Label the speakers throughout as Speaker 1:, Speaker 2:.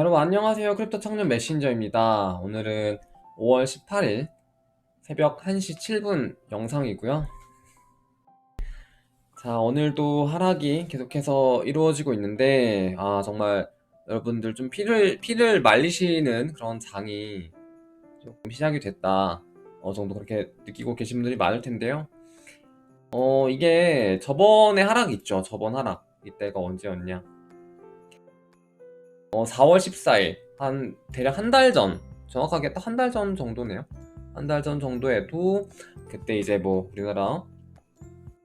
Speaker 1: 자, 여러분 안녕하세요. 크립토 청년 메신저입니다. 오늘은 5월 18일 새벽 1시 7분 영상이고요. 자, 오늘도 하락이 계속해서 이루어지고 있는데 정말 여러분들 좀 피를 말리시는 그런 장이 조금 시작이 됐다. 어느 정도 그렇게 느끼고 계신 분들이 많을 텐데요. 이게 저번에 하락 있죠. 저번 하락. 이때가 언제였냐? 4월 14일 대략 한 달 전, 정확하게 딱 한 달 전 정도네요. 한 달 전 정도에도 그때 이제 뭐 우리나라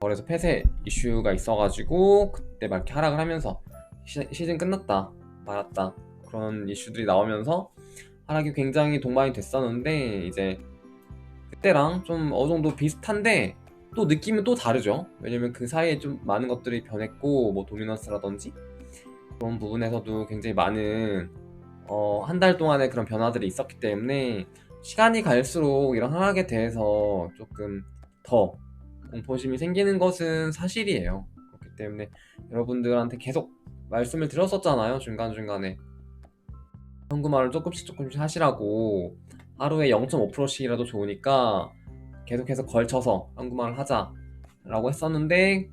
Speaker 1: 거래소 폐쇄 이슈가 있어가지고 그때 막 이렇게 하락을 하면서 시즌 끝났다 말았다 그런 이슈들이 나오면서 하락이 굉장히 동반이 됐었는데, 이제 그때랑 좀 어느 정도 비슷한데 또 느낌은 또 다르죠. 왜냐면 그 사이에 좀 많은 것들이 변했고, 뭐 도미넌스라든지 그런 부분에서도 굉장히 많은 한 달 동안의 그런 변화들이 있었기 때문에 시간이 갈수록 이런 하락에 대해서 조금 더 공포심이 생기는 것은 사실이에요. 그렇기 때문에 여러분들한테 계속 말씀을 드렸었잖아요. 중간중간에 현금화를 조금씩 하시라고. 하루에 0.5%씩이라도 좋으니까 계속해서 걸쳐서 현금화를 하자라고 했었는데,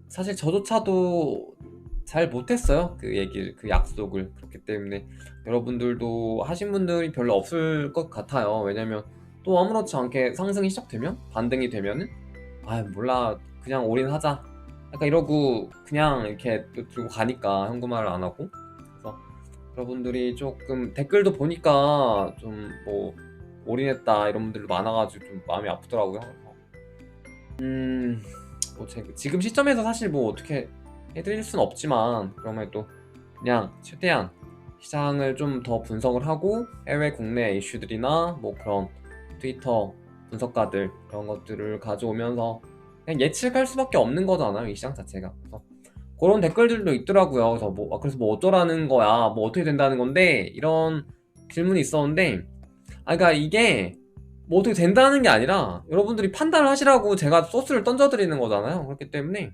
Speaker 1: 사실 저조차도 잘 못했어요. 그 얘기를, 그 약속을. 그렇기 때문에 여러분들도 하신 분들이 별로 없을 것 같아요. 왜냐면 또 아무렇지 않게 상승이 시작되면, 반등이 되면은 몰라, 그냥 올인하자 약간 이러고 그냥 이렇게 또 들고 가니까, 현금화를 안 하고. 그래서 여러분들이 조금 댓글도 보니까 좀 뭐 올인했다 이런 분들도 많아가지고 좀 마음이 아프더라고요. 뭐 지금 시점에서 사실 뭐 어떻게 해드릴 순 없지만, 그러면 또 그냥 최대한 시장을 좀 더 분석을 하고 해외 국내 이슈들이나 뭐 그런 트위터 분석가들 그런 것들을 가져오면서 그냥 예측할 수밖에 없는 거잖아요, 이 시장 자체가. 그래서 그런 댓글들도 있더라고요. 그래서 뭐 어쩌라는 거야, 뭐 어떻게 된다는 건데, 이런 질문이 있었는데, 그러니까 이게 뭐 어떻게 된다는 게 아니라 여러분들이 판단을 하시라고 제가 소스를 던져드리는 거잖아요. 그렇기 때문에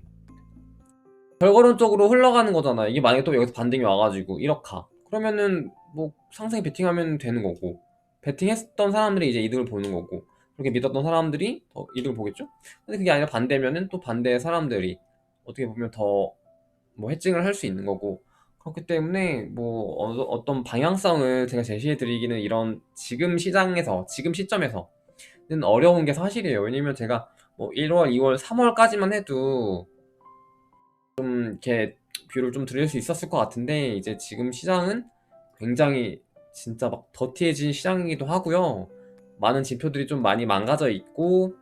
Speaker 1: 결과론적으로 흘러가는 거잖아요. 이게 만약에 또 여기서 반등이 와가지고 1억화 그러면은 뭐 상승에 베팅하면 되는 거고, 베팅했던 사람들이 이제 이득을 보는 거고, 그렇게 믿었던 사람들이 더 이득을 보겠죠. 근데 그게 아니라 반대면은 또 반대의 사람들이 어떻게 보면 더 뭐 해칭을 할 수 있는 거고. 그렇기 때문에 뭐 어떤 방향성을 제가 제시해 드리기는, 이런 지금 시장에서, 지금 시점에서는 어려운 게 사실이에요. 왜냐면 제가 뭐 1월, 2월, 3월까지만 해도 이렇게 뷰를 좀 드릴 수 있었을 것 같은데, 이제 지금 시장은 굉장히 진짜 막 더티해진 시장이기도 하고요. 많은 지표들이 좀 많이 망가져 있고,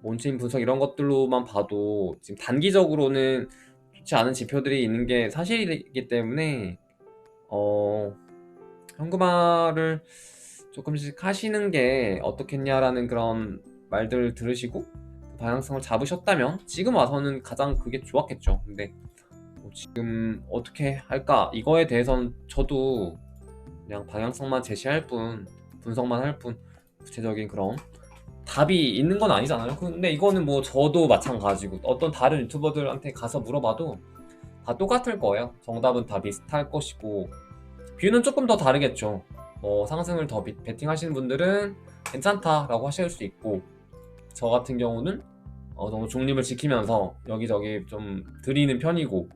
Speaker 1: 온체인 분석 이런 것들로만 봐도 지금 단기적으로는 좋지 않은 지표들이 있는 게 사실이기 때문에 현금화를 조금씩 하시는 게 어떻겠냐라는 그런 말들을 들으시고 방향성을 잡으셨다면 지금 와서는 가장 그게 좋았겠죠. 근데 뭐 지금 어떻게 할까, 이거에 대해서는 저도 그냥 방향성만 제시할 뿐, 분석만 할 뿐, 구체적인 그런 답이 있는 건 아니잖아요. 근데 이거는 뭐 저도 마찬가지고 어떤 다른 유튜버들한테 가서 물어봐도 다 똑같을 거예요. 정답은 다 비슷할 것이고, 뷰는 조금 더 다르겠죠. 뭐 상승을 더 베팅하시는 분들은 괜찮다라고 하실 수 있고, 저 같은 경우는 어느 정도 중립을 지키면서 여기저기 좀 드리는 편이고,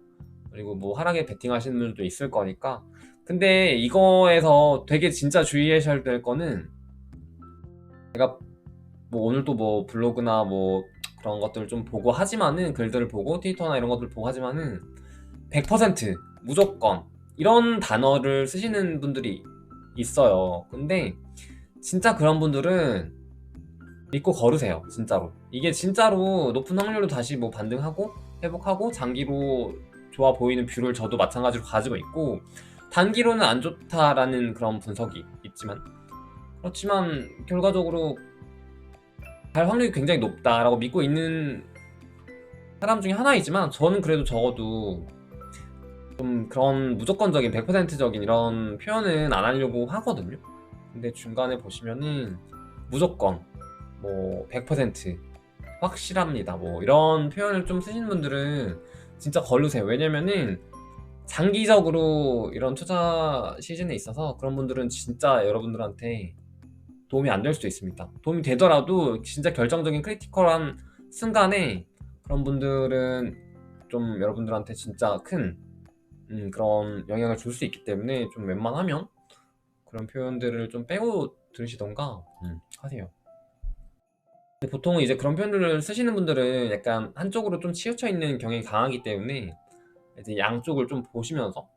Speaker 1: 그리고 뭐 하락에 베팅하시는 분들도 있을 거니까. 근데 이거에서 되게 진짜 주의하셔야 될 거는, 제가 뭐 오늘 또 뭐 블로그나 뭐 그런 것들을 좀 보고 하지만은, 글들을 보고 트위터나 이런 것들을 보고 하지만은 100% 무조건 이런 단어를 쓰시는 분들이 있어요. 근데 진짜 그런 분들은 믿고 걸으세요. 진짜로 이게 진짜로 높은 확률로 다시 뭐 반등하고 회복하고 장기로 좋아 보이는 뷰를 저도 마찬가지로 가지고 있고, 단기로는 안 좋다라는 그런 분석이 있지만, 그렇지만 결과적으로 갈 확률이 굉장히 높다라고 믿고 있는 사람 중에 하나이지만, 저는 그래도 적어도 좀 그런 무조건적인 100%적인 이런 표현은 안 하려고 하거든요. 근데 중간에 보시면은 무조건 뭐 100% 확실합니다 뭐 이런 표현을 좀 쓰시는 분들은 진짜 걸르세요. 왜냐면은 장기적으로 이런 투자 시즌에 있어서 그런 분들은 진짜 여러분들한테 도움이 안 될 수도 있습니다. 도움이 되더라도 진짜 결정적인 크리티컬한 순간에 그런 분들은 좀 여러분들한테 진짜 큰 그런 영향을 줄 수 있기 때문에 좀 웬만하면 그런 표현들을 좀 빼고 들으시던가 하세요. 근데 보통 이제 그런 표현들을 쓰시는 분들은 약간 한쪽으로 좀 치우쳐 있는 경향이 강하기 때문에 이제 양쪽을 좀 보시면서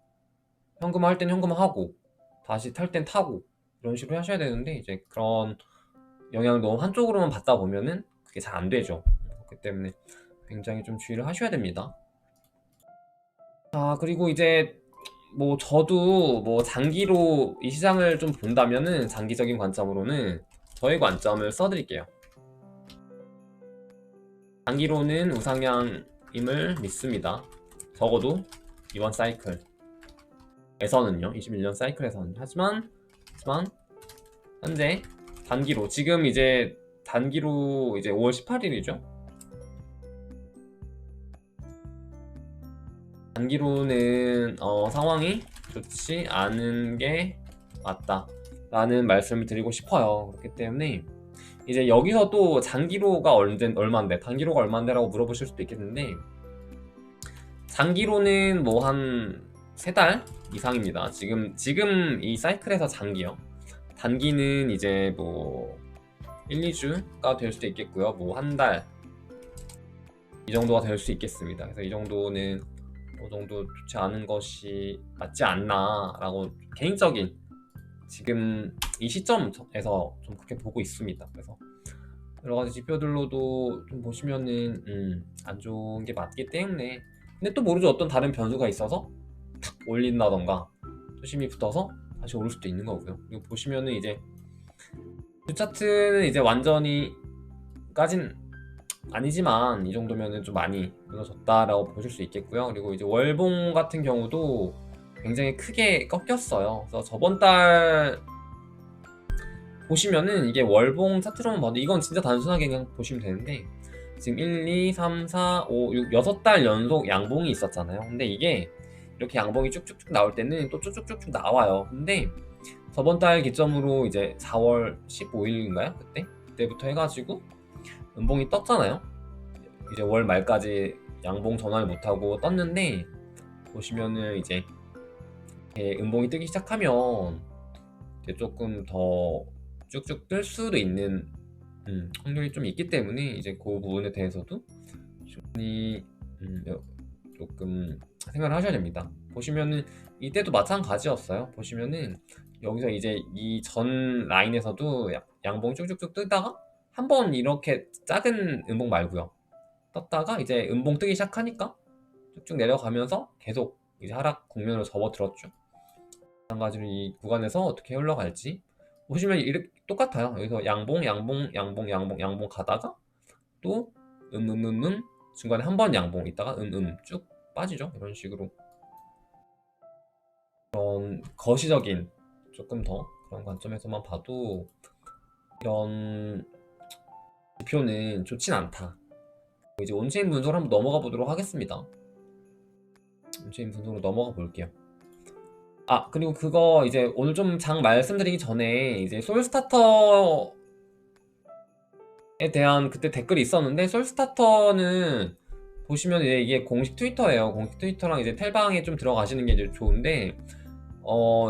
Speaker 1: 현금화 할 땐 현금화하고 다시 탈 땐 타고 이런 식으로 하셔야 되는데 이제 그런 영향을 너무 한쪽으로만 받다 보면은 그게 잘 안 되죠. 그렇기 때문에 굉장히 좀 주의를 하셔야 됩니다. 자, 그리고 이제 뭐 저도 뭐 장기로 이 시장을 좀 본다면은 장기적인 관점으로는 저의 관점을 써드릴게요. 장기로는 우상향임을 믿습니다. 적어도 이번 사이클에서는요, 21년 사이클에서는. 하지만 현재 단기로 지금 이제 단기로 이제 5월 18일이죠. 단기로는 상황이 좋지 않은 게 맞다 라는 말씀을 드리고 싶어요. 그렇기 때문에 이제 여기서 또 장기로가 얼마인데 단기로가 얼마인데 라고 물어보실 수도 있겠는데, 장기로는 뭐 한 3달 이상입니다. 지금 이 사이클에서 장기요. 단기는 이제 뭐 1, 2주가 될 수도 있겠고요. 뭐 한 달 이 정도가 될 수 있겠습니다. 그래서 이 정도는 어느 정도 좋지 않은 것이 맞지 않나 라고 개인적인 지금 이 시점에서 좀 그렇게 보고 있습니다. 그래서 여러 가지 지표들로도 좀 보시면은 안 좋은 게 맞기 때문에, 근데 또 모르죠. 어떤 다른 변수가 있어서 탁 올린다던가 초심이 붙어서 다시 오를 수도 있는 거고요. 그리고 보시면은 이제 주 차트는 이제 완전히까진 아니지만 이 정도면은 좀 많이 무너졌다라고 보실 수 있겠고요. 그리고 이제 월봉 같은 경우도 굉장히 크게 꺾였어요. 그래서 저번 달 보시면은 이게 월봉 차트로만 봐도 이건 진짜 단순하게 그냥 보시면 되는데, 지금 1, 2, 3, 4, 5, 6, 6달 연속 양봉이 있었잖아요. 근데 이게 이렇게 양봉이 쭉쭉쭉 나올 때는 또 쭉쭉쭉쭉 나와요. 근데 저번 달 기점으로 이제 4월 15일인가요? 그때부터 해가지고 음봉이 떴잖아요. 이제 월 말까지 양봉 전환을 못하고 떴는데, 보시면은 이제 음봉이 뜨기 시작하면 이제 조금 더 쭉쭉 뜰 수도 있는 확률이 좀 있기 때문에 이제 그 부분에 대해서도 조금 생각을 하셔야 됩니다. 보시면은 이때도 마찬가지였어요. 보시면은 여기서 이제 이 전 라인에서도 양봉 쭉쭉쭉 뜨다가 한번 이렇게 작은 음봉 말고요, 떴다가 이제 음봉 뜨기 시작하니까 쭉쭉 내려가면서 계속 이제 하락 국면으로 접어들었죠. 마찬가지로 이 구간에서 어떻게 흘러갈지 보시면 이렇게 똑같아요. 여기서 양봉 가다가 또 중간에 한 번 양봉 있다가 쭉 빠지죠. 이런 식으로 그런 거시적인 조금 더 그런 관점에서만 봐도 이런 지표는 좋진 않다. 이제 온체인 분석을 한번 넘어가 보도록 하겠습니다. 온체인 분석으로 넘어가 볼게요. 그리고 그거 이제 오늘 좀 장 말씀드리기 전에 이제 솔스타터에 대한 그때 댓글이 있었는데, 솔스타터는 보시면 이게 공식 트위터예요. 공식 트위터랑 이제 텔방에 좀 들어가시는 게 이제 좋은데,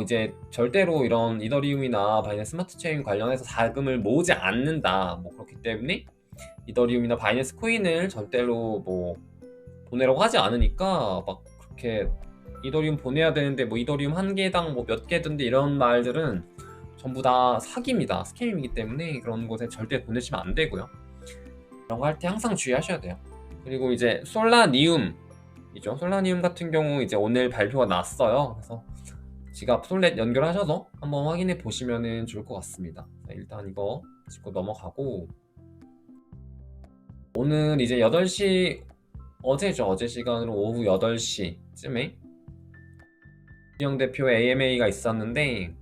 Speaker 1: 이제 절대로 이런 이더리움이나 바이낸스 스마트 체인 관련해서 자금을 모으지 않는다. 뭐 그렇기 때문에 이더리움이나 바이낸스 코인을 절대로 뭐 보내라고 하지 않으니까 막 그렇게 이더리움 보내야 되는데 뭐 이더리움 한 개당 뭐 몇 개든데 이런 말들은 전부 다 사기입니다. 스캠이기 때문에 그런 곳에 절대 보내시면 안 되고요. 그런 거 할 때 항상 주의하셔야 돼요. 그리고 이제 솔라니움이죠. 솔라니움 같은 경우 이제 오늘 발표가 났어요. 그래서 지갑 솔렛 연결하셔서 한번 확인해 보시면 좋을 것 같습니다. 자, 일단 이거 짚고 넘어가고, 오늘 이제 8시 어제죠. 어제 시간으로 오후 8시쯤에 이영 대표의 AMA가 있었는데,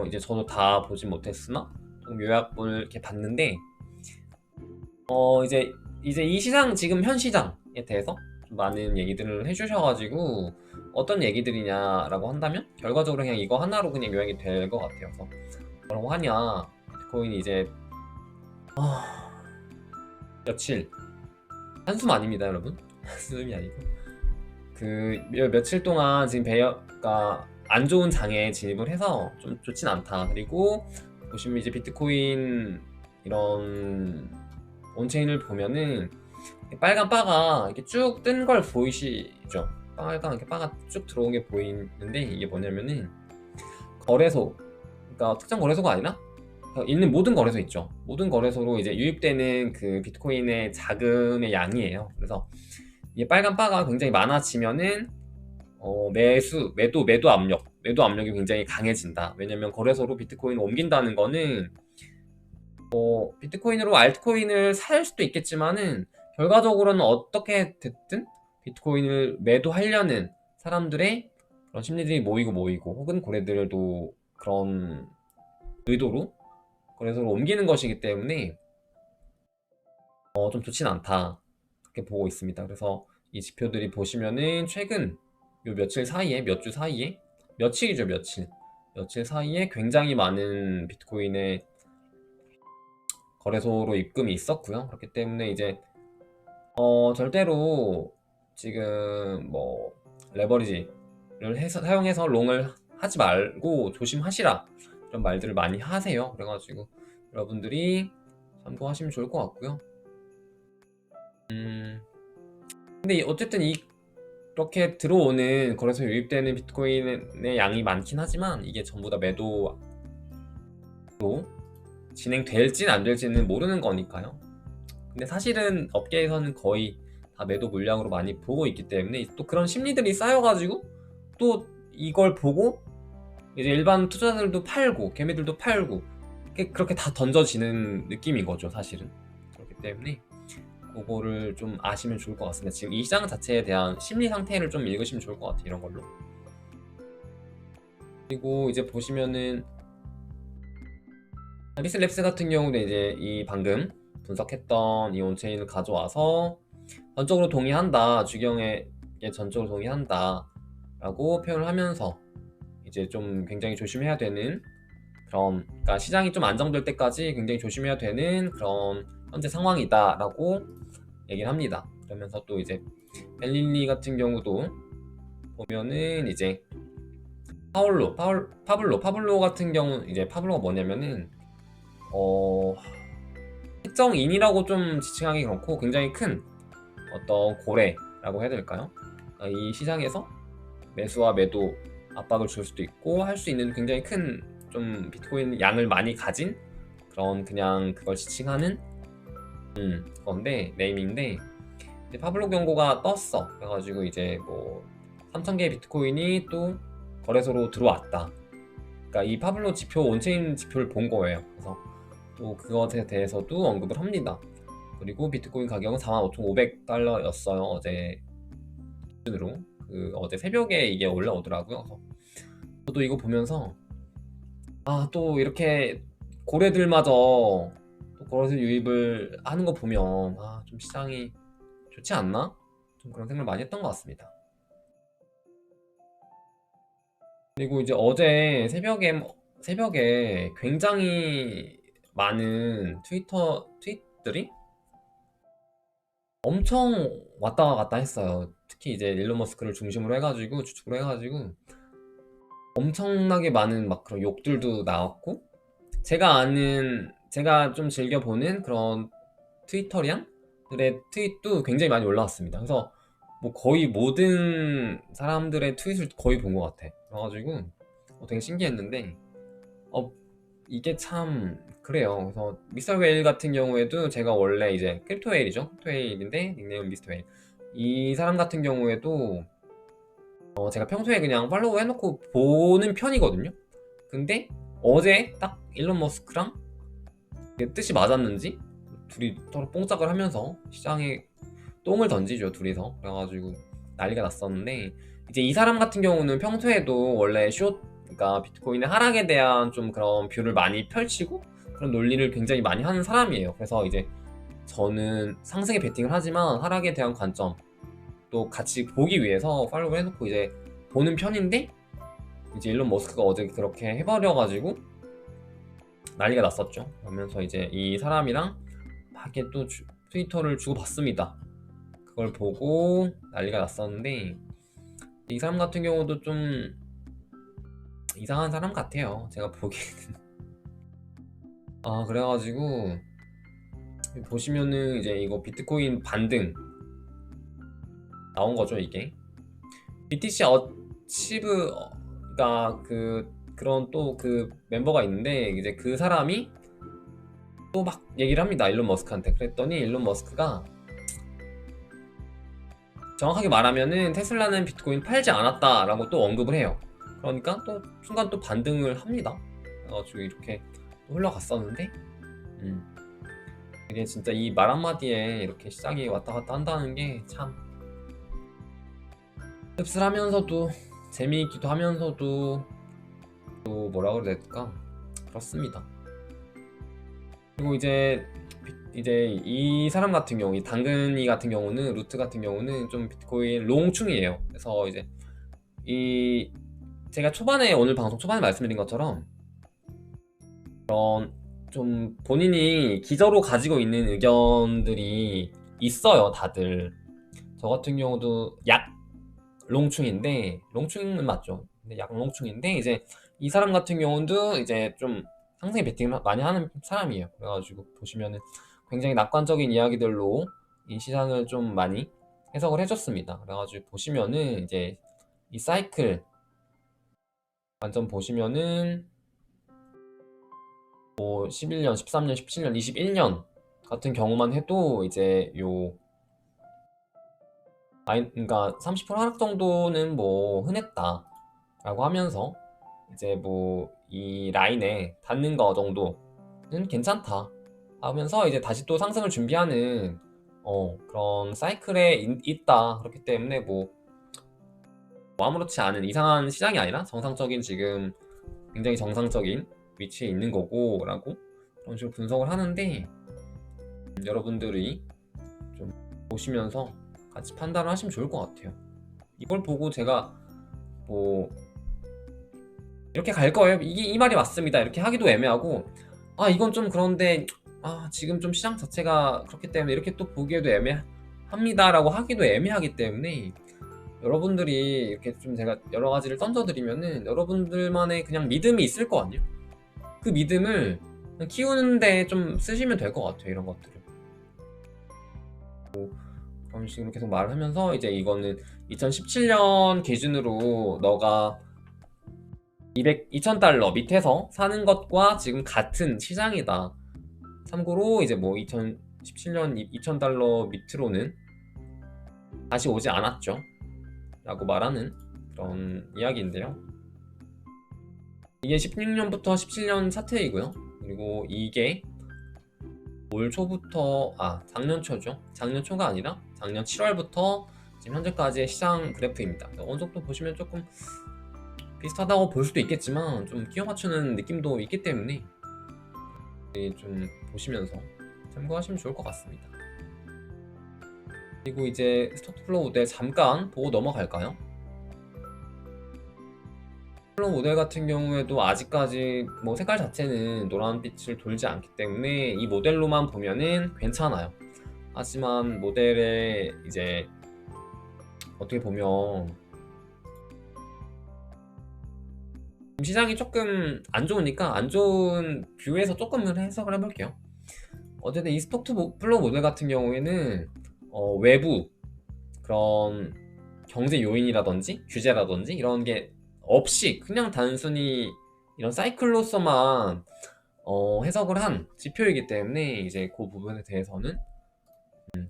Speaker 1: 이제 저도 다 보진 못했으나 좀 요약본을 이렇게 봤는데, 이제 이 시장, 지금 현 시장에 대해서 좀 많은 얘기들을 해주셔가지고 어떤 얘기들이냐라고 한다면 결과적으로 그냥 이거 하나로 그냥 요약이 될 것 같아요. 그래서 뭐라고 하냐, 비트코인이 이제 며칠, 한숨 아닙니다 여러분. 한숨이 아니고 그 며칠 동안 지금 베어가 안 좋은 장에 진입을 해서 좀 좋진 않다. 그리고 보시면 이제 비트코인 이런 온체인을 보면은 빨간 바가 이렇게 쭉 뜬 걸 보이시죠? 빨간 이렇게 바가 쭉 들어온 게 보이는데, 이게 뭐냐면은 거래소, 그러니까 특정 거래소가 아니라 있는 모든 거래소 있죠. 모든 거래소로 이제 유입되는 그 비트코인의 자금의 양이에요. 그래서 이게 빨간 바가 굉장히 많아지면은 매도 압력이 굉장히 강해진다. 왜냐면 거래소로 비트코인을 옮긴다는 거는 비트코인으로 알트코인을 살 수도 있겠지만은 결과적으로는 어떻게 됐든 비트코인을 매도하려는 사람들의 그런 심리들이 모이고 혹은 고래들도 그런 의도로 거래소로 옮기는 것이기 때문에 좀 좋진 않다, 그렇게 보고 있습니다. 그래서 이 지표들이 보시면은 최근 요 며칠 사이에, 몇 주 사이에, 며칠이죠, 며칠 사이에 굉장히 많은 비트코인의 거래소로 입금이 있었고요. 그렇기 때문에 이제 절대로 지금 뭐 레버리지를 사용해서 롱을 하지 말고 조심하시라, 이런 말들을 많이 하세요. 그래가지고 여러분들이 참고하시면 좋을 것 같고요. 근데 어쨌든 이렇게 들어오는 거래소 유입되는 비트코인의 양이 많긴 하지만 이게 전부 다 매도로 진행될지는 안 될지는 모르는 거니까요. 근데 사실은 업계에서는 거의 다 매도 물량으로 많이 보고 있기 때문에 또 그런 심리들이 쌓여가지고 또 이걸 보고 이제 일반 투자자들도 팔고 개미들도 팔고 그렇게 다 던져지는 느낌인 거죠, 사실은. 그렇기 때문에 그거를 좀 아시면 좋을 것 같습니다. 지금 이 시장 자체에 대한 심리 상태를 좀 읽으시면 좋을 것 같아요, 이런 걸로. 그리고 이제 보시면은 비슬랩스 같은 경우도 이제 이 방금 분석했던 이 온체인을 가져와서 전적으로 동의한다, 주경에 전적으로 동의한다 라고 표현을 하면서 이제 좀 굉장히 조심해야 되는 그런, 그러니까 시장이 좀 안정될 때까지 굉장히 조심해야 되는 그런 현재 상황이다 라고 얘기를 합니다. 그러면서 또 이제 벨릴리 같은 경우도 보면은 이제 파블로 같은 경우, 이제 파블로가 뭐냐면은 특정인이라고 좀 지칭하기 그렇고 굉장히 큰 어떤 고래라고 해야 될까요? 이 시장에서 매수와 매도 압박을 줄 수도 있고 할 수 있는 굉장히 큰 좀 비트코인 양을 많이 가진 그런, 그냥 그걸 지칭하는 건데, 네임인데, 이제 파블로 경고가 떴어. 그래가지고 이제 뭐 3,000개의 비트코인이 또 거래소로 들어왔다. 그러니까 이 파블로 지표, 온체인 지표를 본 거예요. 그래서 또 그것에 대해서도 언급을 합니다. 그리고 비트코인 가격은 45,500달러였어요 어제 기준으로. 어제 새벽에 이게 올라오더라고요. 그래서 저도 이거 보면서 또 이렇게 고래들마저 또 거래소 유입을 하는 거 보면 좀 시장이 좋지 않나? 좀 그런 생각을 많이 했던 것 같습니다. 그리고 이제 어제 새벽에 굉장히 많은 트윗들이 엄청 왔다 갔다 했어요. 특히 이제 일론 머스크를 중심으로 해가지고, 주축으로 해가지고 엄청나게 많은 막 그런 욕들도 나왔고, 제가 좀 즐겨보는 그런 트위터량들의 트윗도 굉장히 많이 올라왔습니다. 그래서 뭐 거의 모든 사람들의 트윗을 거의 본 것 같아. 그래가지고 되게 신기했는데 이게 참 그래요. 그래서 미스터 웨일 같은 경우에도, 제가 원래 이제 크립토 웨일인데 닉네임은 미스터 웨일, 이 사람 같은 경우에도 제가 평소에 그냥 팔로우 해놓고 보는 편이거든요. 근데 어제 딱 일론 머스크랑 뜻이 맞았는지 둘이 서로 뽕짝을 하면서 시장에 똥을 던지죠, 둘이서. 그래가지고 난리가 났었는데, 이제 이 사람 같은 경우는 평소에도 원래 그러니까 비트코인의 하락에 대한 좀 그런 뷰를 많이 펼치고 그런 논리를 굉장히 많이 하는 사람이에요. 그래서 이제 저는 상승에 베팅을 하지만 하락에 대한 관점, 또 같이 보기 위해서 팔로우를 해놓고 이제 보는 편인데, 이제 일론 머스크가 어제 그렇게 해버려가지고 난리가 났었죠. 그러면서 이제 이 사람이랑 막 이렇게 또 트위터를 주고받습니다. 그걸 보고 난리가 났었는데, 이 사람 같은 경우도 좀 이상한 사람 같아요, 제가 보기에는. 그래가지고 보시면은 이제 이거 비트코인 반등 나온 거죠. 이게 BTC 어치브가 그런 또 그 멤버가 있는데, 이제 그 사람이 또 막 얘기를 합니다, 일론 머스크한테. 그랬더니 일론 머스크가 정확하게 말하면은 테슬라는 비트코인 팔지 않았다라고 또 언급을 해요. 그러니까 또 순간 또 반등을 합니다. 그래가지고 이렇게 또 흘러갔었는데, 이게 진짜 이 말 한마디에 이렇게 시장이 왔다 갔다 한다는 게 참 씁쓸하면서도 재미있기도 하면서도 또 뭐라 그래야 될까, 그렇습니다. 그리고 이제 이 사람 같은 경우, 이 당근이 같은 경우는, 루트 같은 경우는 좀 비트코인 롱충이에요. 그래서 이제 제가 오늘 방송 초반에 말씀드린 것처럼 그런 좀 본인이 기저로 가지고 있는 의견들이 있어요, 다들. 저 같은 경우도 약 롱충은 맞죠. 근데 약 롱충인데, 이제 이 사람 같은 경우도 이제 좀 상승에 베팅을 많이 하는 사람이에요. 그래가지고 보시면은 굉장히 낙관적인 이야기들로 이 시장을 좀 많이 해석을 해줬습니다. 그래가지고 보시면은 이제 이 사이클 완전 보시면은 뭐 11년, 13년, 17년, 21년 같은 경우만 해도 이제 그러니까 30% 하락 정도는 뭐 흔했다라고 하면서, 이제 뭐 이 라인에 닿는 거 정도는 괜찮다 하면서 이제 다시 또 상승을 준비하는 그런 사이클에 있다. 그렇기 때문에 뭐 아무렇지 않은 이상한 시장이 아니라 정상적인, 지금 굉장히 정상적인 위치에 있는 거고 라고 그런 식으로 분석을 하는데, 여러분들이 좀 보시면서 같이 판단을 하시면 좋을 것 같아요. 이걸 보고 제가 뭐 이렇게 갈 거예요, 이 말이 맞습니다, 이렇게 하기도 애매하고, 이건 좀 그런데 지금 좀 시장 자체가 그렇기 때문에 이렇게 또 보기에도 애매합니다 라고 하기도 애매하기 때문에, 여러분들이 이렇게 좀 제가 여러 가지를 던져드리면은 여러분들만의 그냥 믿음이 있을 거 아니에요. 그 믿음을 키우는데 좀 쓰시면 될 것 같아요, 이런 것들을. 그런 식으로 계속 말을 하면서, 이제 이거는 2017년 기준으로 너가 2,000달러 밑에서 사는 것과 지금 같은 시장이다. 참고로 이제 뭐 2017년 2,000달러 밑으로는 다시 오지 않았죠 라고 말하는 그런 이야기인데요. 이게 16년부터 17년 차트이고요. 그리고 이게 올 초부터 작년 초죠. 작년 초가 아니라 작년 7월부터 지금 현재까지의 시장 그래프입니다. 어느 정도 보시면 조금 비슷하다고 볼 수도 있겠지만 좀 끼워 맞추는 느낌도 있기 때문에 좀 보시면서 참고하시면 좋을 것 같습니다. 그리고 이제 스톡 플로우 모델 잠깐 보고 넘어갈까요? 플로우 모델 같은 경우에도 아직까지 뭐 색깔 자체는 노란빛을 돌지 않기 때문에 이 모델로만 보면은 괜찮아요. 하지만 모델에 이제 어떻게 보면 시장이 조금 안 좋으니까 안 좋은 뷰에서 조금 해석을 해볼게요. 어쨌든 이 스톡 플로우 모델 같은 경우에는 외부 그런 경제 요인이라든지 규제라든지 이런 게 없이 그냥 단순히 이런 사이클로서만 해석을 한 지표이기 때문에, 이제 그 부분에 대해서는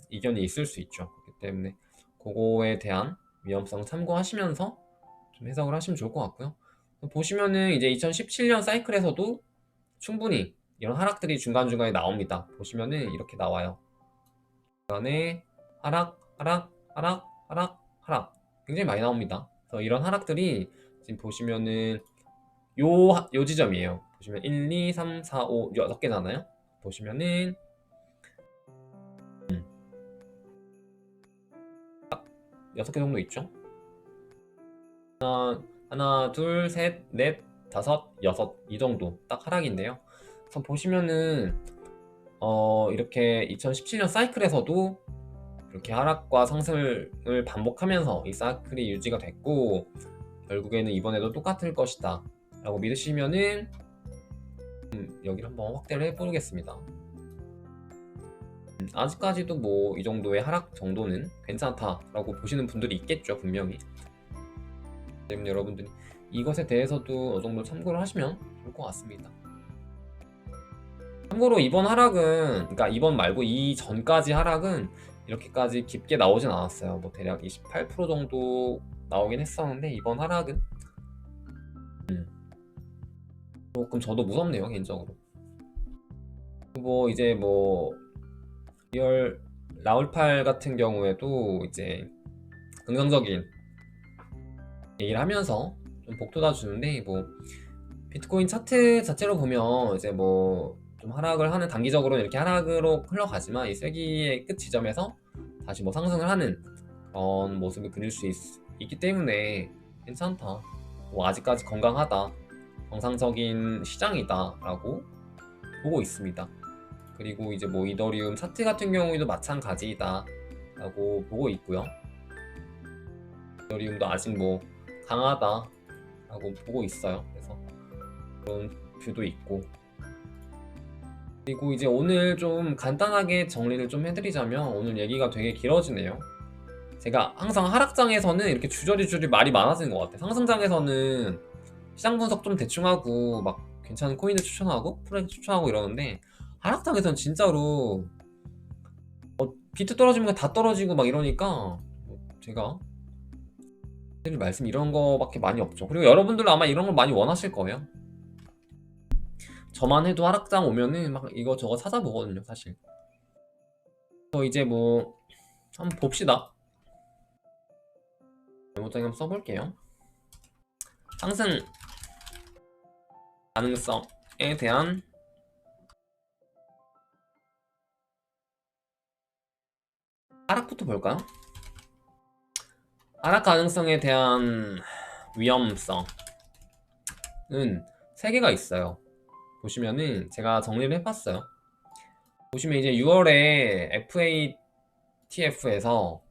Speaker 1: 이견이 있을 수 있죠. 그렇기 때문에 그거에 대한 위험성 참고하시면서 좀 해석을 하시면 좋을 것 같고요. 보시면은 이제 2017년 사이클에서도 충분히 이런 하락들이 중간중간에 나옵니다. 보시면은 이렇게 나와요. 중간에 하락, 하락, 하락, 하락, 하락 굉장히 많이 나옵니다. 그래서 이런 하락들이 지금 보시면은 요 지점이에요. 보시면 1, 2, 3, 4, 5, 6개잖아요. 보시면은 6개 정도 있죠. 하나, 둘, 셋, 넷, 다섯, 여섯 이 정도 딱 하락인데요. 그래서 보시면은 이렇게 2017년 사이클에서도 이렇게 하락과 상승을 반복하면서 이 사이클이 유지가 됐고, 결국에는 이번에도 똑같을 것이다 라고 믿으시면은 여기를 한번 확대를 해보겠습니다. 아직까지도 뭐 이 정도의 하락 정도는 괜찮다라고 보시는 분들이 있겠죠, 분명히. 때문에 여러분들이 이것에 대해서도 어느 정도 참고를 하시면 좋을 것 같습니다. 참고로 이번 하락은, 그러니까 이번 말고 이 전까지 하락은 이렇게까지 깊게 나오진 않았어요. 뭐 대략 28% 정도 나오긴 했었는데, 이번 하락은 조금 저도 무섭네요, 개인적으로. 뭐 이제 뭐 리얼 라울팔 같은 경우에도 이제 긍정적인 얘기를 하면서 좀 복돋아 주는데, 뭐 비트코인 차트 자체로 보면 이제 뭐 좀 하락을 하는, 단기적으로 이렇게 하락으로 흘러가지만 이 쐐기의 끝 지점에서 다시 뭐 상승을 하는 그런 모습을 그릴 수 있기 때문에 괜찮다, 뭐 아직까지 건강하다, 정상적인 시장이다 라고 보고 있습니다. 그리고 이제 뭐 이더리움 차트 같은 경우에도 마찬가지다 라고 보고 있고요. 이더리움도 아직 뭐 강하다 라고 보고 있어요. 그래서 그런 뷰도 있고. 그리고 이제 오늘 좀 간단하게 정리를 좀 해드리자면, 오늘 얘기가 되게 길어지네요. 제가 항상 하락장에서는 이렇게 주저리주저리 말이 많아지는 것 같아요. 상승장에서는 시장 분석 좀 대충 하고 막 괜찮은 코인을 추천하고 프로젝트 추천하고 이러는데, 하락장에서는 진짜로 비트 떨어지면 다 떨어지고 막 이러니까 제가 드릴 말씀 이런 거밖에 많이 없죠. 그리고 여러분들도 아마 이런 걸 많이 원하실 거예요. 저만 해도 하락장 오면은 막 이거저거 찾아보거든요, 사실. 그래서 이제 뭐 한번 봅시다. 메모장에 한번 써볼게요. 상승 가능성에 대한 하락부터 볼까요? 하락 가능성에 대한 위험성은 3개가 있어요. 보시면은 제가 정리를 해봤어요. 보시면 이제 6월에 FATF에서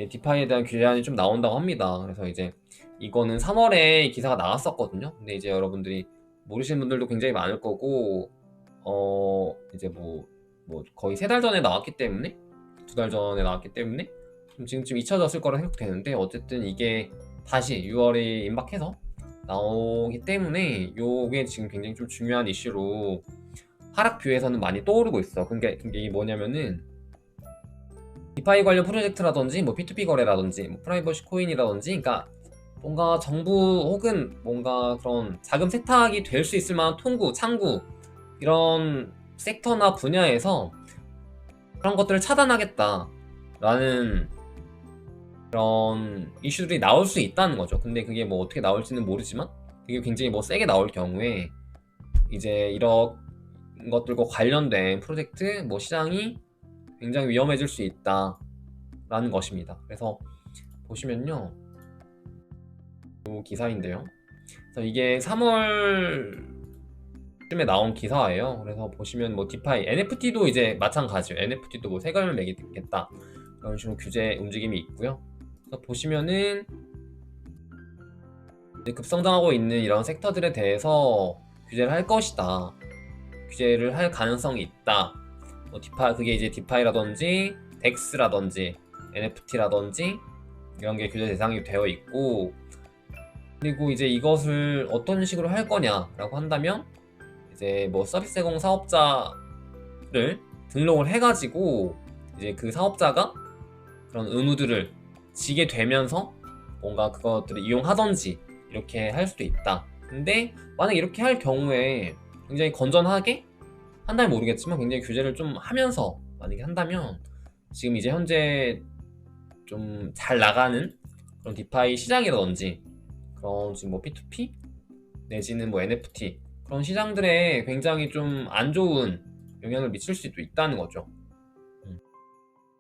Speaker 1: 디파이에 대한 규제안이 좀 나온다고 합니다. 그래서 이제 이거는 3월에 기사가 나왔었거든요. 근데 이제 여러분들이 모르시는 분들도 굉장히 많을 거고, 이제 뭐 거의 3달 전에 나왔기 때문에, 2달 전에 나왔기 때문에 좀 지금쯤 잊혀졌을 거라 생각되는데, 어쨌든 이게 다시 6월에 임박해서 나오기 때문에 요게 지금 굉장히 좀 중요한 이슈로 하락뷰에서는 많이 떠오르고 있어. 그게 이게 뭐냐면은, 디파이 관련 프로젝트라든지 뭐 P2P 거래라든지 뭐 프라이버시 코인이라든지, 그러니까 뭔가 정부 혹은 뭔가 그런 자금 세탁이 될 수 있을 만한 통구, 창구, 이런 섹터나 분야에서 그런 것들을 차단하겠다라는 그런 이슈들이 나올 수 있다는 거죠. 근데 그게 뭐 어떻게 나올지는 모르지만, 그게 굉장히 뭐 세게 나올 경우에 이제 이런 것들과 관련된 프로젝트 뭐 시장이 굉장히 위험해질 수 있다라는 것입니다. 그래서 보시면요, 이 기사인데요. 그래서 이게 3월쯤에 나온 기사예요. 그래서 보시면 뭐 디파이, NFT도 이제 마찬가지예요. NFT도 뭐 세금을 매기겠다 이런 식으로 규제 움직임이 있고요. 그래서 보시면은 이제 급성장하고 있는 이런 섹터들에 대해서 규제를 할 것이다, 규제를 할 가능성이 있다. 뭐 그게 이제 디파이라든지 덱스라든지 NFT라든지 이런 게 규제 대상이 되어 있고, 그리고 이제 이것을 어떤 식으로 할 거냐라고 한다면, 이제 뭐 서비스 제공 사업자를 등록을 해가지고 이제 그 사업자가 그런 의무들을 지게 되면서 뭔가 그것들을 이용하던지 이렇게 할 수도 있다. 근데 만약 이렇게 할 경우에 굉장히 건전하게 한다면 모르겠지만, 굉장히 규제를 좀 하면서 만약에 한다면, 지금 이제 현재 좀 잘 나가는 그런 디파이 시장이라든지 그런 지금 뭐 P2P 내지는 뭐 NFT 그런 시장들에 굉장히 좀 안 좋은 영향을 미칠 수도 있다는 거죠.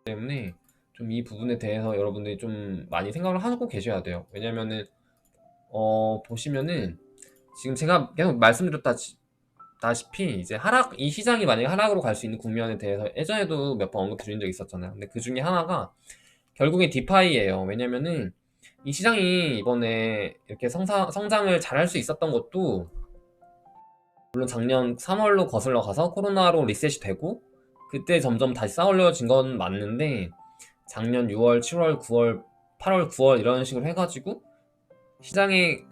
Speaker 1: 때문에 좀 이 부분에 대해서 여러분들이 좀 많이 생각을 하고 계셔야 돼요. 왜냐면은 보시면은 지금 제가 계속 말씀드렸다시피 이제 이 시장이 만약에 하락으로 갈 수 있는 국면에 대해서 예전에도 몇 번 언급드린 적이 있었잖아요. 근데 그 중에 하나가 결국에 디파이예요. 왜냐면은 이 시장이 이번에 이렇게 성장을 잘 할 수 있었던 것도 물론 작년 3월로 거슬러 가서 코로나로 리셋이 되고 그때 점점 다시 쌓아올려진 건 맞는데 작년 6월, 7월, 9월, 8월, 9월 이런 식으로 해가지고 시장에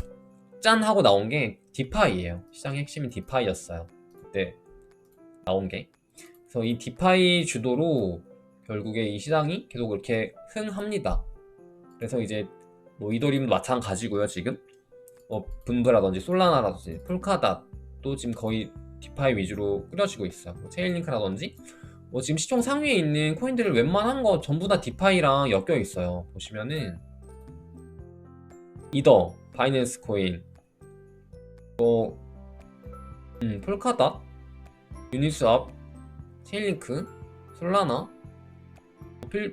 Speaker 1: 짠 하고 나온 게 디파이예요. 시장의 핵심이 디파이였어요. 그때 나온 게. 그래서 이 디파이 주도로 결국에 이 시장이 계속 이렇게 흥합니다. 그래서 이제 뭐 이더리움도 마찬가지고요. 지금 분브라든지 솔라나라든지 폴카닷도 지금 거의 디파이 위주로 꾸려지고 있어요. 체인링크라든지 지금 시총 상위에 있는 코인들을 웬만한 거 전부 다 디파이랑 엮여 있어요. 보시면은 이더, 바이낸스 코인, 폴카닷, 유니스왑, 체인링크, 솔라나,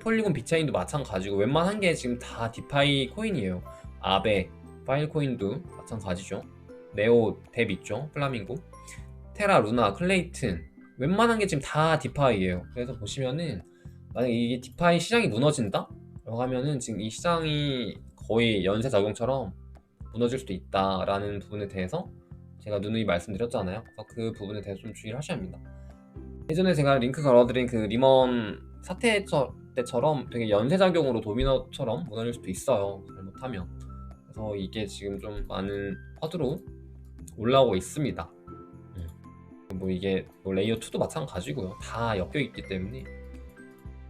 Speaker 1: 폴리곤 비차인도 마찬가지고 웬만한 게 지금 다 디파이 코인이에요. 아베, 파일코인도 마찬가지죠. 네오, 뎁 있죠. 플라밍고, 테라, 루나, 클레이튼 웬만한 게 지금 다 디파이예요. 그래서 보시면은 만약에 이게 디파이 시장이 무너진다? 라고 하면은 지금 이 시장이 거의 연쇄작용처럼 무너질 수도 있다라는 부분에 대해서 제가 누누이 말씀드렸잖아요. 그래서 그 부분에 대해서 좀 주의를 하셔야 합니다. 예전에 제가 링크 걸어드린 그 리먼 사태 때처럼 되게 연쇄작용으로 도미노처럼 무너질 수도 있어요. 잘못하면. 그래서 이게 지금 좀 많은 화두로 올라오고 있습니다. 이게 레이어 2도 마찬가지고요. 다 엮여 있기 때문에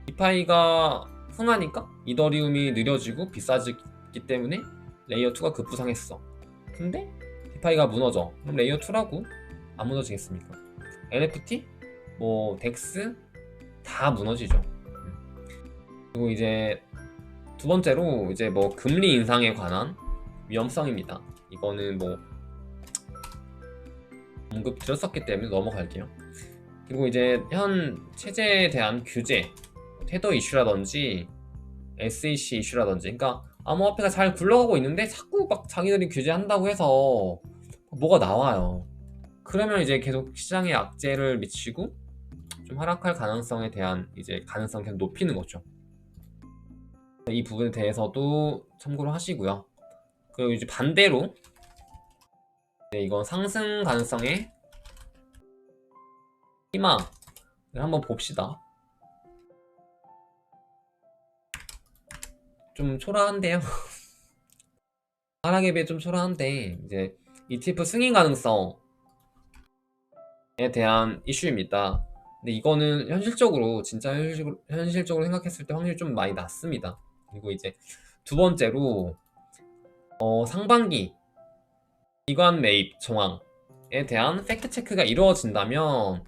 Speaker 1: 디파이가 흥하니까 이더리움이 느려지고 비싸지기 때문에 레이어 2가 급부상했어. 근데 디파이가 무너져. 그럼 레이어 2라고 안 무너지겠습니까? NFT, 덱스 다 무너지죠. 그리고 이제 두 번째로 이제 금리 인상에 관한 위험성입니다. 이거는 언급 드렸었기 때문에 넘어갈게요. 그리고 이제 현 체제에 대한 규제, 테더 이슈라든지 SEC 이슈라든지, 그러니까 암호화폐가 잘 굴러가고 있는데 자꾸 막 자기들이 규제한다고 해서 뭐가 나와요. 그러면 이제 계속 시장에 악재를 미치고 좀 하락할 가능성에 대한 이제 가능성 계속 높이는 거죠. 이 부분에 대해서도 참고를 하시고요. 그리고 이제 반대로 이건 상승 가능성의 희망을 한번 봅시다. 좀 초라한데요. 하락에 비해 좀 초라한데 이제 ETF 승인 가능성에 대한 이슈입니다. 근데 이거는 현실적으로 진짜 현실적으로 생각했을 때 확률이 좀 많이 낮습니다. 그리고 이제 두 번째로 상반기 기관 매입 정황에 대한 팩트 체크가 이루어진다면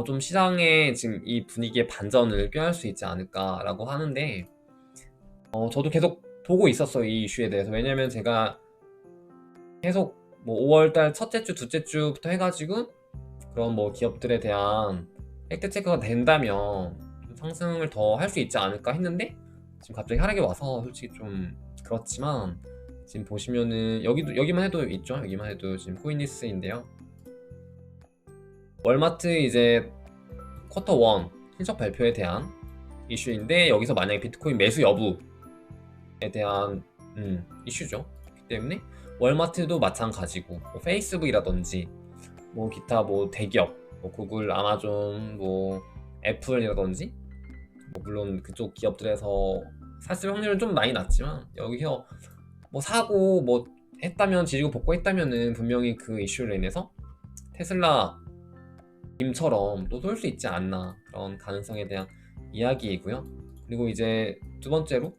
Speaker 1: 좀 시장의 지금 이 분위기의 반전을 꾀할 수 있지 않을까라고 하는데 저도 계속 보고 있었어요, 이 이슈에 대해서. 왜냐면 제가 계속 5월달 첫째 주, 둘째 주부터 해가지고 그런 기업들에 대한 팩트 체크가 된다면 좀 상승을 더 할 수 있지 않을까 했는데 지금 갑자기 하락이 와서 솔직히 좀 그렇지만 지금 보시면은 여기만 해도 있죠. 여기만 해도 지금 코인리스인데요. 월마트 이제 쿼터 1 실적 발표에 대한 이슈인데 여기서 만약에 비트코인 매수 여부에 대한 이슈죠. 그렇기 때문에 월마트도 마찬가지고 페이스북이라든지 기타 대기업 구글, 아마존, 애플이라든지 물론 그쪽 기업들에서 샀을 확률은 좀 많이 낮지만 여기서 사고 했다면 지지고 복구했다면은 분명히 그 이슈로 인해서 테슬라 님처럼 또 쏠 수 있지 않나 그런 가능성에 대한 이야기이고요. 그리고 이제 두 번째로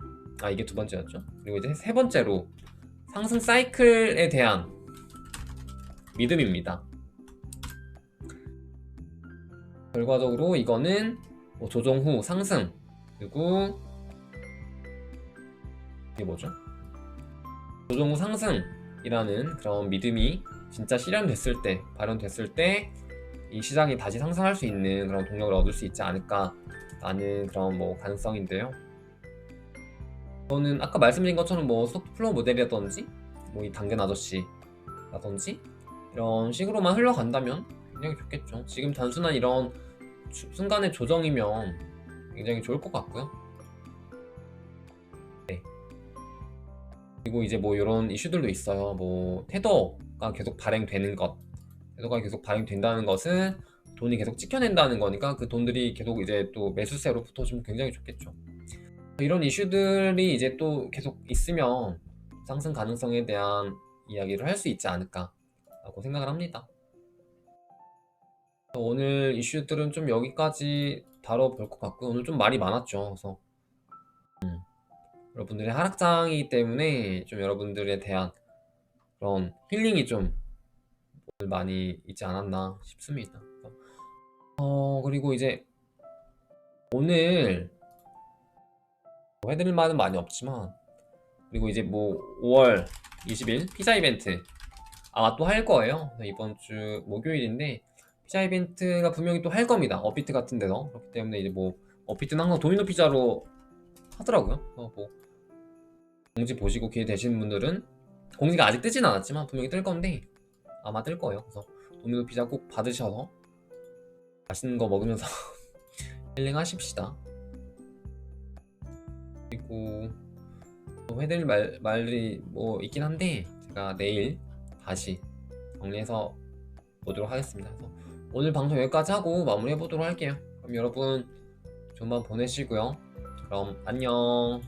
Speaker 1: 이게 두 번째였죠. 그리고 이제 세 번째로 상승 사이클에 대한 믿음입니다. 결과적으로 이거는 조정 후 상승, 그리고 이게 뭐죠? 조정 후 상승이라는 그런 믿음이 진짜 실현됐을 때, 발현됐을 때 이 시장이 다시 상승할 수 있는 그런 동력을 얻을 수 있지 않을까라는 그런 가능성인데요. 저는 아까 말씀드린 것처럼 뭐 소프트플로우 모델이라든지 뭐 이 당근 아저씨라든지 이런 식으로만 흘러간다면 굉장히 좋겠죠. 지금 단순한 이런 순간의 조정이면 굉장히 좋을 것 같고요. 네. 그리고 이제 뭐 이런 이슈들도 있어요. 뭐 테더가 계속 발행되는 것, 테더가 계속 발행된다는 것은 돈이 계속 찍혀낸다는 거니까 그 돈들이 계속 이제 또 매수세로 붙어주면 굉장히 좋겠죠. 이런 이슈들이 이제 또 계속 있으면 상승 가능성에 대한 이야기를 할 수 있지 않을까라고 생각을 합니다. 오늘 이슈들은 좀 여기까지 다뤄볼 것 같고요. 오늘 좀 말이 많았죠. 그래서 여러분들의 하락장이기 때문에 좀 여러분들에 대한 그런 힐링이 좀 많이 있지 않았나 싶습니다. 그리고 이제 오늘 뭐 해드릴 말은 많이 없지만, 그리고 이제 뭐 5월 20일 피자 이벤트 아마 또 할 거예요. 이번 주 목요일인데 피자 이벤트가 분명히 또 할 겁니다. 업비트 같은 데서. 그렇기 때문에 이제 뭐 업비트는 항상 도미노 피자로 하더라고요. 뭐 공지 보시고 기회 되시는 분들은, 공지가 아직 뜨진 않았지만 분명히 뜰 건데 아마 뜰 거예요. 그래서 도미노 피자 꼭 받으셔서 맛있는 거 먹으면서 힐링 하십시다. 그리고 또 해드릴 말들이 뭐 있긴 한데 제가 내일 다시 정리해서 보도록 하겠습니다. 그래서 오늘 방송 여기까지 하고 마무리해 보도록 할게요. 그럼 여러분 좋은 밤 보내시고요. 그럼 안녕.